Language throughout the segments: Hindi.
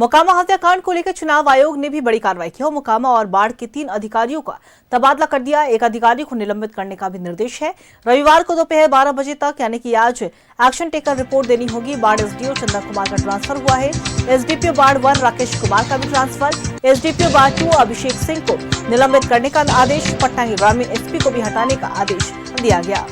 मोकामा हत्याकांड को लेकर चुनाव आयोग ने भी बड़ी कार्रवाई की और मोकामा और बाढ़ के 3 अधिकारियों का तबादला कर दिया। एक अधिकारी को निलंबित करने का भी निर्देश है। रविवार को दोपहर 12 बजे तक यानी कि आज एक्शन टेकर रिपोर्ट देनी होगी। बाढ़ एसडीओ चंदन कुमार का ट्रांसफर हुआ है। एसडीपीओ बाढ़ 1 राकेश कुमार का भी ट्रांसफर। एसडीपीओ बाढ़ 2 अभिषेक सिंह को निलंबित करने का आदेश। पटना के ग्रामीण एसपी को भी हटाने का आदेश दिया गया।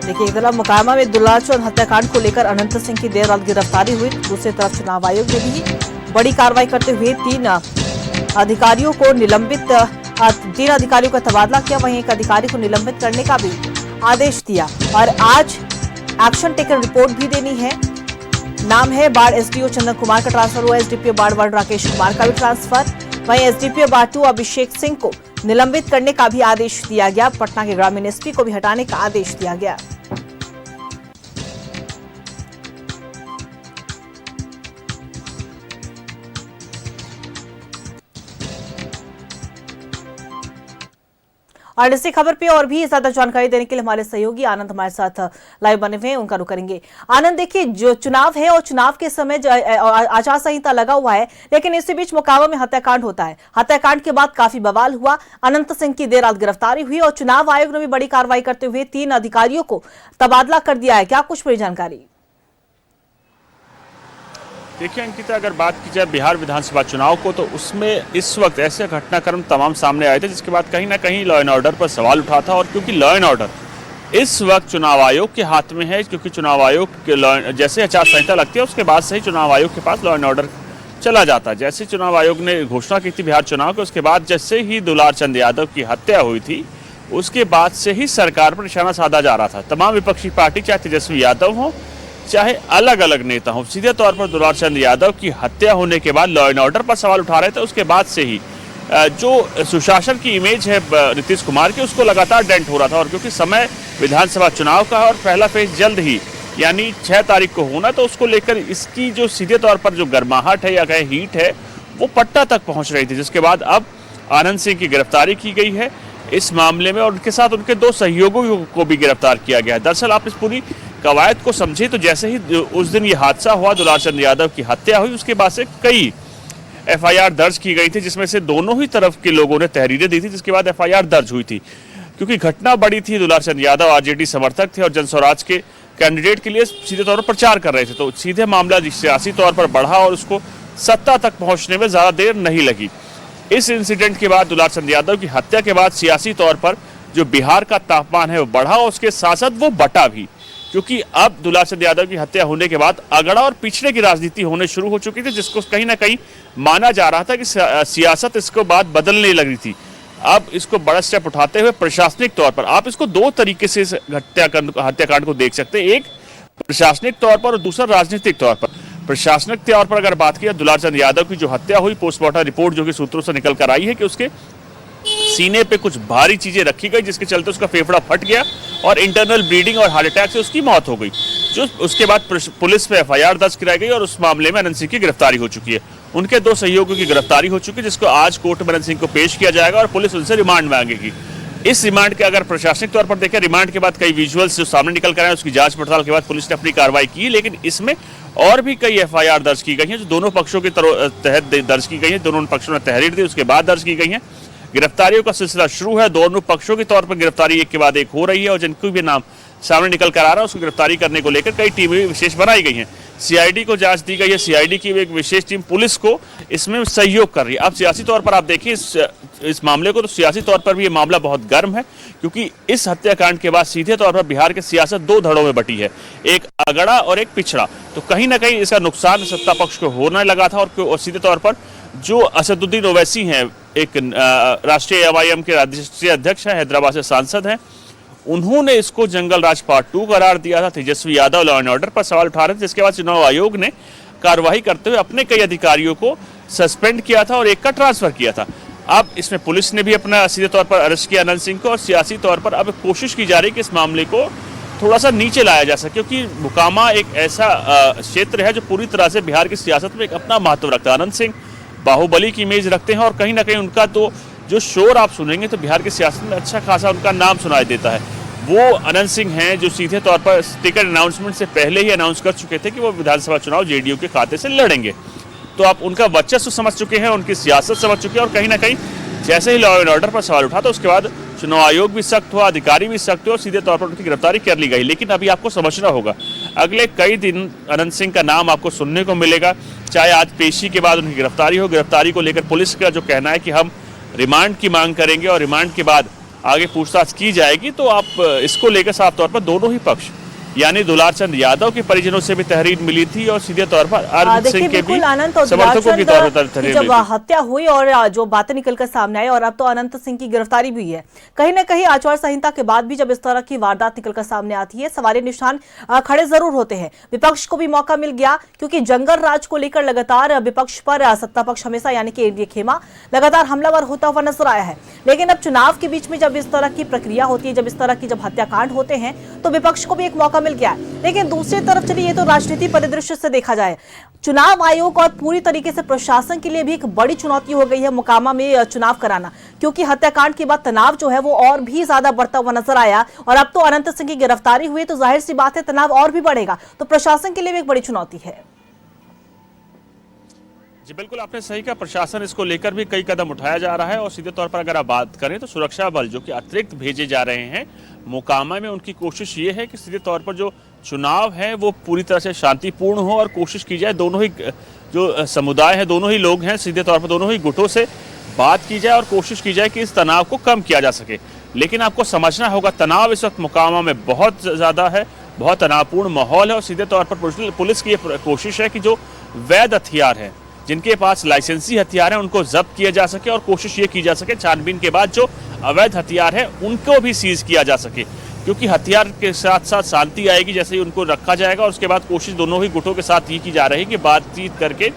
देखिए, एक तरफ मोकामा में दुलाचंद हत्याकांड को लेकर अनंत सिंह की देर रात गिरफ्तारी हुई। दूसरी तरफ चुनाव आयोग ने भी बड़ी कार्रवाई करते हुए 3 अधिकारियों को निलंबित 3 अधिकारियों का तबादला किया। वहीं एक अधिकारी को निलंबित करने का भी आदेश दिया और आज एक्शन टेकर रिपोर्ट भी देनी है। नाम है बाढ़ एसडीओ चंदन कुमार का ट्रांसफर हुआ। एसडीपीओ बाढ़ 1 राकेश कुमार का भी ट्रांसफर। वहीं एसडीपीओ बाढ़ 2 अभिषेक सिंह को निलंबित करने का भी आदेश दिया गया। पटना के ग्रामीण एसपी को भी हटाने का आदेश दिया गया। और इसी खबर पे और भी ज्यादा जानकारी देने के लिए हमारे सहयोगी आनंद हमारे साथ लाइव बने हुए हैं, उनका रुख करेंगे। आनंद, देखिए, जो चुनाव है और चुनाव के समय आचार संहिता लगा हुआ है, लेकिन इसी बीच मोकामा में हत्याकांड होता है। हत्याकांड के बाद काफी बवाल हुआ। अनंत सिंह की देर रात गिरफ्तारी हुई और चुनाव आयोग ने भी बड़ी कार्रवाई करते हुए 3 अधिकारियों को तबादला कर दिया है। क्या कुछ बड़ी जानकारी? देखिए अंकिता, अगर बात की जाए बिहार विधानसभा चुनाव को, तो उसमें इस वक्त ऐसे घटनाक्रम तमाम सामने आए थे जिसके बाद कहीं ना कहीं लॉ एंड ऑर्डर पर सवाल उठा था। और क्योंकि लॉ एंड ऑर्डर इस वक्त चुनाव आयोग के हाथ में है, क्योंकि चुनाव आयोग के जैसे आचार संहिता लगती है उसके बाद से ही चुनाव आयोग के पास लॉ एंड ऑर्डर चला जाता है। जैसे चुनाव आयोग ने घोषणा की थी बिहार चुनाव के, उसके बाद जैसे ही दुलारचंद यादव की हत्या हुई थी उसके बाद से ही सरकार पर निशाना साधा जा रहा था। तमाम विपक्षी पार्टी, चाहे तेजस्वी यादव हो चाहे अलग अलग नेता हो, सीधे तौर पर दुलारचंद यादव की हत्या होने के बाद लॉ एंड ऑर्डर पर सवाल उठा रहे थे। उसके बाद से ही जो सुशासन की इमेज है नीतीश कुमार की, उसको लगातार डेंट हो रहा था। और क्योंकि समय विधानसभा चुनाव का है और पहला फेज जल्द ही यानी 6 तारीख को होना, तो उसको लेकर इसकी जो सीधे तौर पर जो गर्माहट है या कहे हीट है वो पट्टा तक पहुंच रही थी। जिसके बाद अब आनंद सिंह की गिरफ्तारी की गई है इस मामले में और उनके साथ उनके 2 सहयोगियों को भी गिरफ्तार किया गया है। दरअसल आप इस पूरी कवायद को समझे तो जैसे ही उस दिन ये हादसा हुआ, दुलारचंद यादव की हत्या हुई, उसके बाद से कई एफआईआर दर्ज की गई थी जिसमें से दोनों ही तरफ के लोगों ने तहरीरें दी थी, जिसके बाद एफआईआर दर्ज हुई थी। क्योंकि घटना बड़ी थी, दुलारचंद यादव आरजेडी समर्थक थे और जनस्वराज के कैंडिडेट के लिए सीधे तौर पर प्रचार कर रहे थे, तो सीधे मामला सियासी तौर पर बढ़ा और उसको सत्ता तक पहुंचने में ज्यादा देर नहीं लगी। इस इंसिडेंट के बाद, दुलारचंद यादव की हत्या के बाद सियासी तौर पर जो बिहार का तापमान है वो बढ़ा और उसके साथ साथ वो बटा भी, क्योंकि अब दुलारचंद यादव की हत्या होने के बाद अगड़ा और पिछड़े की राजनीति होने शुरू हो चुकी थी, जिसको कहीं ना कहीं माना जा रहा था कि सियासत इसको बाद बदलने लगी थी। अब इसको बड़ा स्टेप उठाते हुए प्रशासनिक तौर पर आप इसको 2 तरीके से हत्याकांड को देख सकते हैं, एक प्रशासनिक तौर पर और दूसरा राजनीतिक तौर पर। प्रशासनिक तौर पर अगर बात की, दुलारचंद यादव की जो हत्या हुई, पोस्टमार्टम रिपोर्ट जो कि सूत्रों से निकल कर आई है कि उसके सीने पे कुछ भारी चीजें रखी गई जिसके चलते उसका फेफड़ा फट गया और इंटरनल ब्लीडिंग और हार्ट अटैक से उसकी मौत हो गई। जो उसके बाद पुलिस पे एफआईआर दर्ज कराई गई और उस मामले में अनंत सिंह की गिरफ्तारी हो चुकी है। उनके 2 सहयोगियों की गिरफ्तारी हो चुकी है, जिसको आज कोर्ट में अनंत सिंह को पेश किया जाएगा और पुलिस उनसे रिमांड मांगेगी। इस रिमांड के अगर प्रशासनिक तौर पर देखें, रिमांड के बाद कई विजुअल्स जो सामने निकल कर आए, उसकी जांच पड़ताल के बाद पुलिस ने अपनी कार्रवाई की, लेकिन इसमें और भी कई एफआईआर दर्ज की गई हैं जो दोनों पक्षों के तहत दर्ज की गई है। दोनों पक्षों ने तहरीर दी, उसके बाद दर्ज की गई है। गिरफ्तारियों का सिलसिला शुरू है, दोनों पक्षों के तौर पर गिरफ्तारी एक के बाद एक हो रही है और जिनको भी नाम सामने निकल कर आ रहा है उसको गिरफ्तारी करने को लेकर कई टीमें विशेष बनाई गई हैं। सीआईडी को जांच दी गई है, सीआईडी की एक विशेष टीम पुलिस को इसमें सहयोग कर रही है। अब सियासी तौर पर आप देखिए इस मामले को, तो सियासी तौर पर भी ये मामला बहुत गर्म है, क्योंकि इस हत्याकांड के बाद सीधे तौर पर बिहार की सियासत 2 धड़ों में बटी है, एक अगड़ा और एक पिछड़ा। तो कहीं ना कहीं इसका नुकसान सत्ता पक्ष को होने लगा था और सीधे तौर पर जो असदुद्दीन ओवैसी हैं, एक राष्ट्रीय एवाईएम के राष्ट्रीय अध्यक्ष हैं, हैदराबाद से सांसद हैं, उन्होंने इसको जंगल राज पार्ट 2 करार दिया था। Tejashwi Yadav law and order पर सवाल उठा रहे थे, जिसके बाद चुनाव आयोग ने कार्रवाई करते हुए अपने कई अधिकारियों को सस्पेंड किया था और एक का ट्रांसफर किया था। अब इसमें पुलिस ने भी अपना सीधे तौर पर अरेस्ट किया अनंत सिंह को, और सियासी तौर पर अब कोशिश की जा रही है कि इस मामले को थोड़ा सा नीचे लाया जा सके, क्योंकि मोकामा एक ऐसा क्षेत्र है जो पूरी तरह से बिहार की सियासत में एक अपना महत्व रखता है। अनंत सिंह बाहुबली की इमेज रखते हैं और कहीं ना कहीं उनका तो जो शोर आप सुनेंगे तो बिहार की सियासत में अच्छा खासा उनका नाम सुनाई देता है। वो अनंत सिंह हैं जो सीधे तौर पर टिकट अनाउंसमेंट से पहले ही अनाउंस कर चुके थे कि वो विधानसभा चुनाव जेडीयू के खाते से लड़ेंगे। तो आप उनका वर्चस्व समझ चुके हैं, उनकी सियासत समझ चुके हैं, और कहीं ना कहीं जैसे ही लॉ एंड ऑर्डर पर सवाल उठा तो उसके बाद चुनाव आयोग भी सख्त हुआ, अधिकारी भी सख्त हुए और सीधे तौर पर उनकी गिरफ्तारी कर ली गई। लेकिन अभी आपको समझना होगा, अगले कई दिन अनंत सिंह का नाम आपको सुनने को मिलेगा, चाहे आज पेशी के बाद उनकी गिरफ्तारी हो। गिरफ्तारी को लेकर पुलिस का जो कहना है कि हम रिमांड की मांग करेंगे और रिमांड के बाद आगे पूछताछ की जाएगी। तो आप इसको लेकर साफ तौर पर दोनों ही पक्ष, यानी दुलार चंद यादव के परिजनों से भी तहरीर मिली थी और सीधे तौर पर अरविंद सिंह के भी समर्थकों की तौर पर तहरीर जब हत्या हुई और जो बातें निकलकर सामने आई, और अब तो अनंत सिंह की गिरफ्तारी भी है, कहीं ना कहीं आचार संहिता के बाद भी जब इस तरह की वारदात निकलकर सामने आती है, सवालिया निशान खड़े जरूर होते हैं। विपक्ष को भी मौका मिल गया, क्योंकि जंगल राज को लेकर लगातार विपक्ष पर सत्ता पक्ष हमेशा यानी कि एनडीए खेमा लगातार हमलावर होता हुआ नजर आया है। लेकिन अब चुनाव के बीच में जब इस तरह की प्रक्रिया होती है, जब इस तरह की जब हत्याकांड होते हैं, तो विपक्ष को भी एक मौका मिल गया है। लेकिन दूसरी तरफ चलिए, ये तो राजनीति परिदृश्य से देखा जाए, चुनाव आयोग और पूरी तरीके से प्रशासन के लिए भी एक बड़ी चुनौती हो गई है मोकामा में चुनाव कराना, क्योंकि हत्याकांड के बाद तनाव जो है वो और भी ज्यादा बढ़ता हुआ नजर आया। और अब तो अनंत सिंह की गिरफ्तारी हुई तो जाहिर सी बात है तनाव और भी बढ़ेगा, तो प्रशासन के लिए भी एक बड़ी चुनौती है। जी बिल्कुल, आपने सही कहा, प्रशासन इसको लेकर भी कई कदम उठाया जा रहा है। और सीधे तौर पर अगर आप बात करें तो सुरक्षा बल जो कि अतिरिक्त भेजे जा रहे हैं मोकामा में, उनकी कोशिश ये है कि सीधे तौर पर जो चुनाव है वो पूरी तरह से शांतिपूर्ण हो और कोशिश की जाए दोनों ही जो समुदाय है, दोनों ही लोग हैं, सीधे तौर पर दोनों ही गुटों से बात की जाए और कोशिश की जाए कि इस तनाव को कम किया जा सके। लेकिन आपको समझना होगा, तनाव इस वक्त मोकामा में बहुत ज़्यादा है, बहुत तनावपूर्ण माहौल है। और सीधे तौर पर पुलिस की ये कोशिश है कि जो वैध हथियार हैं, जिनके पास लाइसेंसी हथियार हैं, उनको जब्त किया जा सके और कोशिश ये की जा सके छानबीन के बाद जो अवैध हथियार है उनको भी सीज किया जा सके, क्योंकि हथियार के साथ साथ शांति आएगी जैसे ही उनको रखा जाएगा। और उसके बाद कोशिश दोनों ही गुटों के साथ ये की जा रही है कि बातचीत करके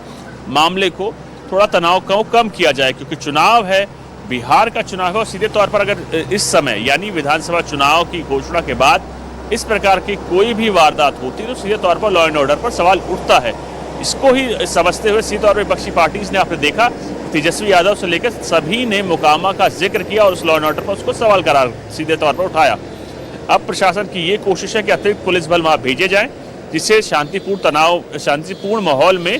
मामले को थोड़ा तनाव को कम किया जाए, क्योंकि चुनाव है, बिहार का चुनाव है। और सीधे तौर पर अगर इस समय यानी विधानसभा चुनाव की घोषणा के बाद इस प्रकार की कोई भी वारदात होती तो सीधे तौर पर लॉ एंड ऑर्डर पर सवाल उठता है। इसको ही समझते हुए सीधे तौर पर विपक्षी पार्टीज ने, आपने देखा तेजस्वी यादव से लेकर सभी ने मोकामा का जिक्र किया और उस लॉ एंड ऑर्डर पर उसको सवाल करार सीधे तौर पर उठाया। अब प्रशासन की ये कोशिश है कि अतिरिक्त पुलिस बल वहाँ भेजे जाएं, जिससे शांतिपूर्ण माहौल में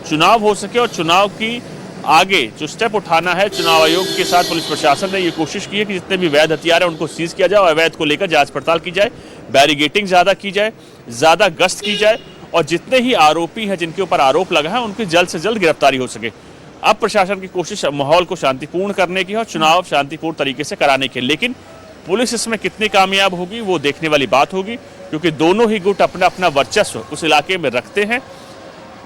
चुनाव हो सके। और चुनाव की आगे जो स्टेप उठाना है, चुनाव आयोग के साथ पुलिस प्रशासन ने ये कोशिश की है कि जितने भी वैध हथियार हैं उनको सीज किया जाए और अवैध को लेकर जांच पड़ताल की जाए, बैरिगेटिंग ज़्यादा की जाए, ज़्यादा गश्त की जाए, और जितने ही आरोपी हैं जिनके ऊपर आरोप लगा है उनकी जल्द से जल्द गिरफ्तारी हो सके। अब प्रशासन की कोशिश माहौल को शांतिपूर्ण करने की है और चुनाव शांतिपूर्ण तरीके से कराने की। लेकिन पुलिस इसमें कितनी कामयाब होगी वो देखने वाली बात होगी, क्योंकि दोनों ही गुट अपना अपना वर्चस्व उस इलाके में रखते हैं।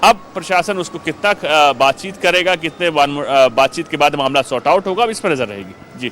अब प्रशासन उसको कितना बातचीत करेगा, कितने बातचीत के बाद मामला सॉर्ट आउट होगा, अब इस पर नजर रहेगी। जी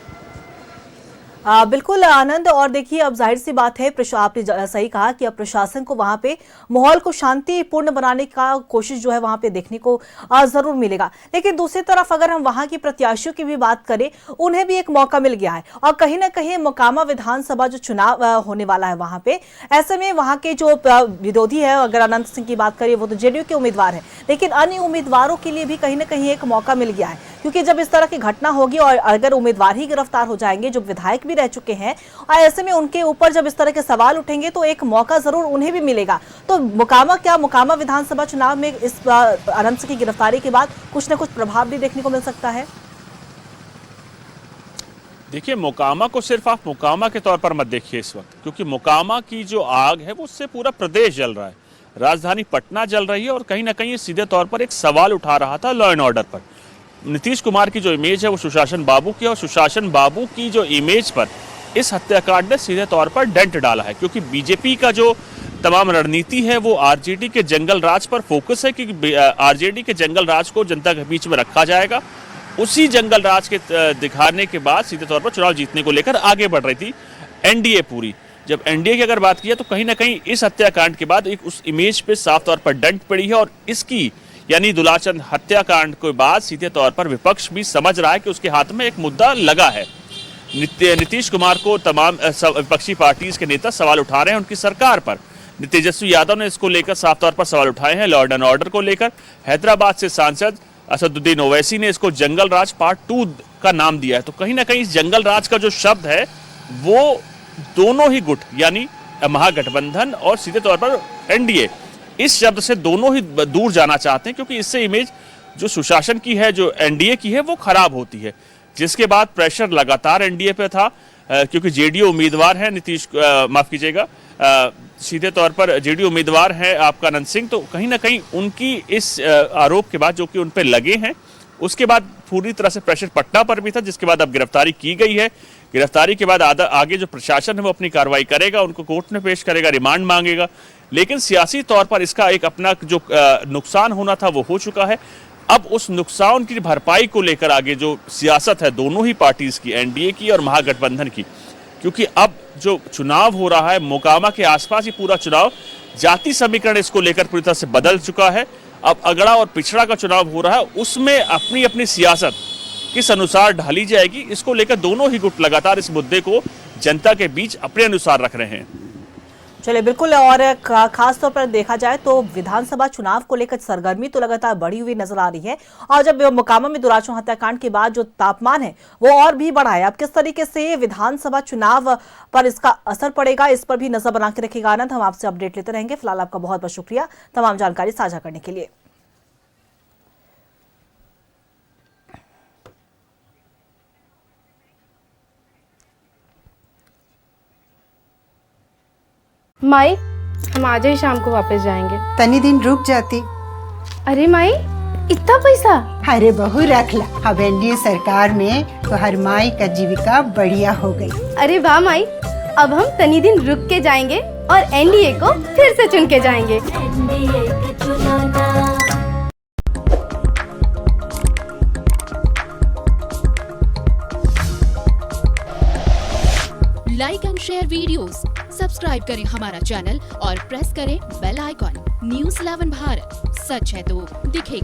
बिल्कुल आनंद, और देखिए अब जाहिर सी बात है, आपने सही कहा कि अब प्रशासन को वहां पे माहौल को शांतिपूर्ण बनाने का कोशिश जो है वहां पे देखने को जरूर मिलेगा। लेकिन दूसरी तरफ अगर हम वहां के प्रत्याशियों की भी बात करें, उन्हें भी एक मौका मिल गया है और कहीं ना कहीं मोकामा विधानसभा जो चुनाव होने वाला है वहां पे, ऐसे में वहां के जो विरोधी है, अगर अनंत सिंह की बात करिए वो तो जेडीयू के उम्मीदवार है, लेकिन अन्य उम्मीदवारों के लिए भी कहीं ना कहीं एक मौका मिल गया है, क्योंकि जब इस तरह की घटना होगी और अगर उम्मीदवार ही गिरफ्तार हो जाएंगे जो विधायक भी रह चुके हैं, और ऐसे में उनके ऊपर जब इस तरह के सवाल उठेंगे तो एक मौका जरूर उन्हें भी मिलेगा। तो मोकामा विधानसभा चुनाव में इस अनंत सिंह की गिरफ्तारी के बाद कुछ न कुछ प्रभाव भी देखने को मिल सकता है। देखिए, मोकामा को सिर्फ आप मोकामा के तौर पर मत देखिए इस वक्त, क्योंकि मोकामा की जो आग है वो उससे पूरा प्रदेश जल रहा है, राजधानी पटना जल रही है। और कहीं ना कहीं सीधे तौर पर एक सवाल उठा रहा था लॉ एंड ऑर्डर पर। नीतीश कुमार की जो इमेज है वो सुशासन बाबू की, और सुशासन बाबू की जो इमेज पर इस हत्याकांड ने सीधे तौर पर डेंट डाला है, क्योंकि बीजेपी का जो तमाम रणनीति है वो आरजेडी के जंगल राज पर फोकस है, कि आरजेडी के जंगल राज को जनता के बीच में रखा जाएगा। उसी जंगल राज के दिखाने के बाद सीधे तौर पर चुनाव जीतने को लेकर आगे बढ़ रही थी। एनडीए पूरी। जब एनडीए की अगर बात की है तो कहीं ना कहीं इस हत्याकांड के बाद एक उस इमेज पे साफ तौर पर डंट पड़ी है और इसकी यानी दुलाचंद हत्याकांड के बाद सीधे तौर पर विपक्ष भी समझ रहा है कि उसके हाथ में एक मुद्दा लगा है। नीतीश कुमार को तमाम विपक्षी पार्टीज के नेता सवाल उठा रहे हैं उनकी सरकार पर। तेजस्वी यादव ने इसको लेकर साफ तौर पर सवाल उठाए हैं लॉ एंड ऑर्डर को लेकर। हैदराबाद से सांसद असदुद्दीन ओवैसी ने इसको जंगल राज पार्ट 2 का नाम दिया है। तो कहीं ना कहीं इस जंगल राज का जो शब्द है वो दोनों ही गुट यानी महागठबंधन और सीधे तौर पर एनडीए इस शब्द से दोनों ही दूर जाना चाहते हैं, क्योंकि इससे इमेज जो सुशासन की है, जो एनडीए की है, वो खराब होती है। जिसके बाद प्रेशर लगातार एनडीए पे था, क्योंकि जेडीयू उम्मीदवार है माफ कीजिएगा, सीधे तौर पर जेडीयू उम्मीदवार है आपका अनंत सिंह। तो कहीं ना कहीं उनकी इस आरोप के बाद जो कि उन पे लगे हैं, उसके बाद पूरी तरह से प्रेशर पटना पर भी था, जिसके बाद अब गिरफ्तारी की गई है। गिरफ्तारी के बाद आगे जो प्रशासन है वो अपनी कार्रवाई करेगा, उनको कोर्ट में पेश करेगा, रिमांड मांगेगा। लेकिन सियासी तौर पर इसका एक अपना जो नुकसान होना था वो हो चुका है। अब उस नुकसान की भरपाई को लेकर आगे जो सियासत है दोनों ही पार्टीज की, एनडीए की और महागठबंधन की, क्योंकि अब जो चुनाव हो रहा है मोकामा के आसपास, ये पूरा चुनाव जाति समीकरण इसको लेकर पूरी तरह से बदल चुका है। अब अगड़ा और पिछड़ा का चुनाव हो रहा है, उसमें अपनी अपनी सियासत किस अनुसार ढाली जाएगी, इसको लेकर दोनों ही गुट लगातार इस मुद्दे को जनता के बीच अपने अनुसार रख रहे हैं। चलिए बिल्कुल, और खास तौर पर देखा जाए तो विधानसभा चुनाव को लेकर सरगर्मी तो लगातार बढ़ी हुई नजर आ रही है, और जब मोकामा में दुलाचंद हत्याकांड के बाद जो तापमान है वो और भी बढ़ा है। अब किस तरीके से विधानसभा चुनाव पर इसका असर पड़ेगा, इस पर भी नजर बना के रखेगा आनंद। हम आपसे अपडेट लेते रहेंगे। फिलहाल आपका बहुत बहुत शुक्रिया तमाम जानकारी साझा करने के लिए। माई, हम आज ही शाम को वापस जाएंगे। तनी दिन रुक जाती। अरे माई, इतना पैसा? अरे बहू रख ला, अब एनडीए सरकार में तो हर माई का जीविका बढ़िया हो गई। अरे वाह माई, अब हम तनी दिन रुक के जाएंगे और एनडीए को फिर से चुन के जाएंगे। Like and share videos, subscribe करें हमारा चैनल और प्रेस करें बेल आइकॉन। न्यूज़ 11 भारत, सच है तो दिखेगा।